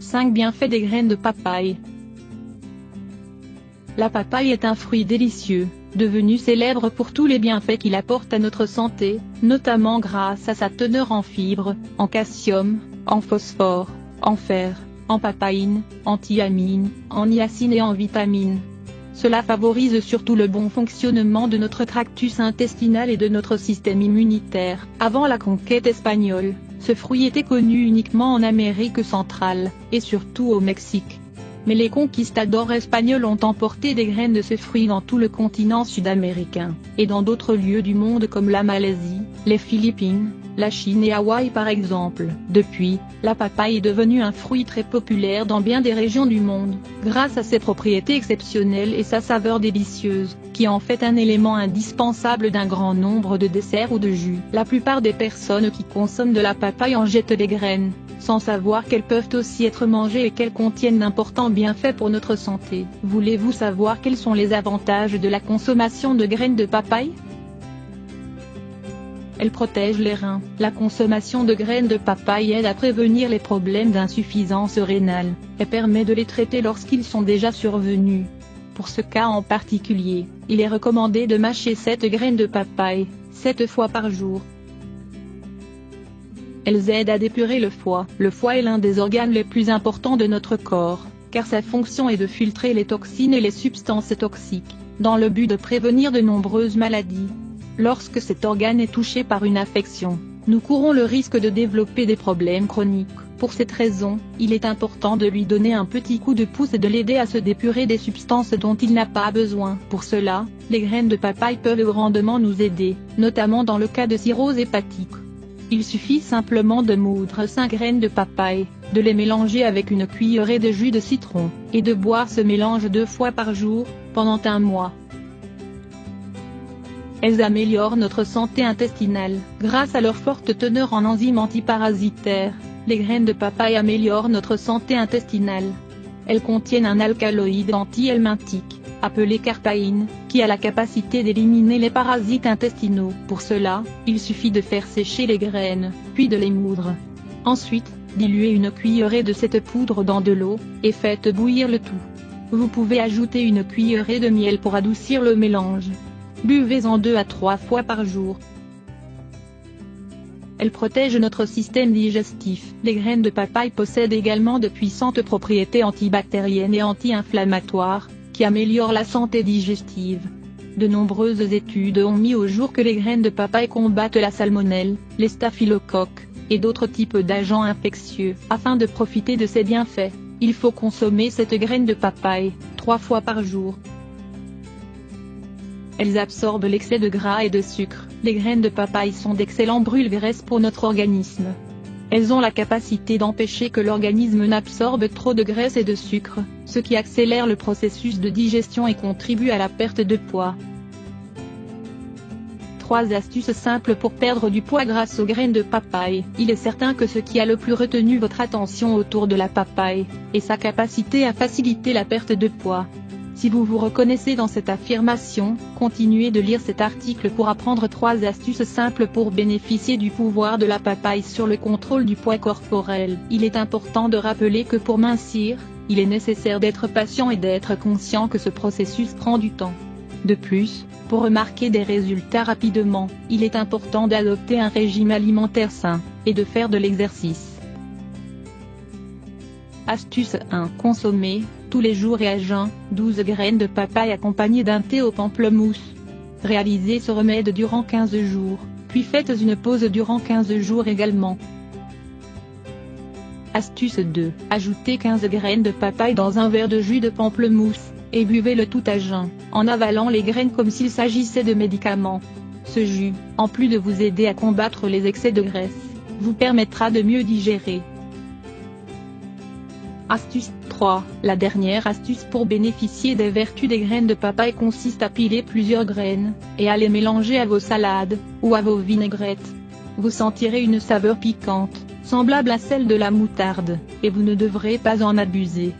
5 bienfaits des graines de papaye. La papaye est un fruit délicieux, devenu célèbre pour tous les bienfaits qu'il apporte à notre santé, notamment grâce à sa teneur en fibres, en calcium, en phosphore, en fer, en papaïne, en thiamine, en niacine et en vitamines. Cela favorise surtout le bon fonctionnement de notre tractus intestinal et de notre système immunitaire. Avant la conquête espagnole, ce fruit était connu uniquement en Amérique centrale, et surtout au Mexique. Mais les conquistadors espagnols ont emporté des graines de ce fruit dans tout le continent sud-américain, et dans d'autres lieux du monde comme la Malaisie, les Philippines, la Chine et Hawaï par exemple. Depuis, la papaye est devenue un fruit très populaire dans bien des régions du monde, grâce à ses propriétés exceptionnelles et sa saveur délicieuse, qui en fait un élément indispensable d'un grand nombre de desserts ou de jus. La plupart des personnes qui consomment de la papaye en jettent les graines, sans savoir qu'elles peuvent aussi être mangées et qu'elles contiennent d'importants bienfaits pour notre santé. Voulez-vous savoir quels sont les avantages de la consommation de graines de papaye ? Elle protège les reins. La consommation de graines de papaye aide à prévenir les problèmes d'insuffisance rénale, et permet de les traiter lorsqu'ils sont déjà survenus. Pour ce cas en particulier, il est recommandé de mâcher 7 graines de papaye, 7 fois par jour. Elles aident à d'épurer le foie. Le foie est l'un des organes les plus importants de notre corps, car sa fonction est de filtrer les toxines et les substances toxiques, dans le but de prévenir de nombreuses maladies. Lorsque cet organe est touché par une affection, nous courons le risque de développer des problèmes chroniques. Pour cette raison, il est important de lui donner un petit coup de pouce et de l'aider à se dépurer des substances dont il n'a pas besoin. Pour cela, les graines de papaye peuvent grandement nous aider, notamment dans le cas de cirrhose hépatique. Il suffit simplement de moudre 5 graines de papaye, de les mélanger avec une cuillerée de jus de citron, et de boire ce mélange 2 fois par jour, pendant un mois. Elles améliorent notre santé intestinale. Grâce à leur forte teneur en enzymes antiparasitaires, les graines de papaye améliorent notre santé intestinale. Elles contiennent un alcaloïde anti-helminthique, appelé carpaïne, qui a la capacité d'éliminer les parasites intestinaux. Pour cela, il suffit de faire sécher les graines, puis de les moudre. Ensuite, diluez une cuillerée de cette poudre dans de l'eau, et faites bouillir le tout. Vous pouvez ajouter une cuillerée de miel pour adoucir le mélange. Buvez-en 2 à 3 fois par jour. Elles protègent notre système digestif. Les graines de papaye possèdent également de puissantes propriétés antibactériennes et anti-inflammatoires, qui améliorent la santé digestive. De nombreuses études ont mis au jour que les graines de papaye combattent la salmonelle, les staphylocoques, et d'autres types d'agents infectieux. Afin de profiter de ces bienfaits, il faut consommer cette graine de papaye 3 fois par jour. Elles absorbent l'excès de gras et de sucre. Les graines de papaye sont d'excellents brûle-graisse pour notre organisme. Elles ont la capacité d'empêcher que l'organisme n'absorbe trop de graisse et de sucre, ce qui accélère le processus de digestion et contribue à la perte de poids. 3 astuces simples pour perdre du poids grâce aux graines de papaye. Il est certain que ce qui a le plus retenu votre attention autour de la papaye, est sa capacité à faciliter la perte de poids. Si vous vous reconnaissez dans cette affirmation, continuez de lire cet article pour apprendre 3 astuces simples pour bénéficier du pouvoir de la papaye sur le contrôle du poids corporel. Il est important de rappeler que pour mincir, il est nécessaire d'être patient et d'être conscient que ce processus prend du temps. De plus, pour remarquer des résultats rapidement, il est important d'adopter un régime alimentaire sain, et de faire de l'exercice. Astuce 1. Consommer, tous les jours et à jeun, 12 graines de papaye accompagnées d'un thé au pamplemousse. Réalisez ce remède durant 15 jours, puis faites une pause durant 15 jours également. Astuce 2. Ajoutez 15 graines de papaye dans un verre de jus de pamplemousse, et buvez le tout à jeun, en avalant les graines comme s'il s'agissait de médicaments. Ce jus, en plus de vous aider à combattre les excès de graisse, vous permettra de mieux digérer. Astuce 3. La dernière astuce pour bénéficier des vertus des graines de papaye consiste à piler plusieurs graines, et à les mélanger à vos salades, ou à vos vinaigrettes. Vous sentirez une saveur piquante, semblable à celle de la moutarde, et vous ne devrez pas en abuser.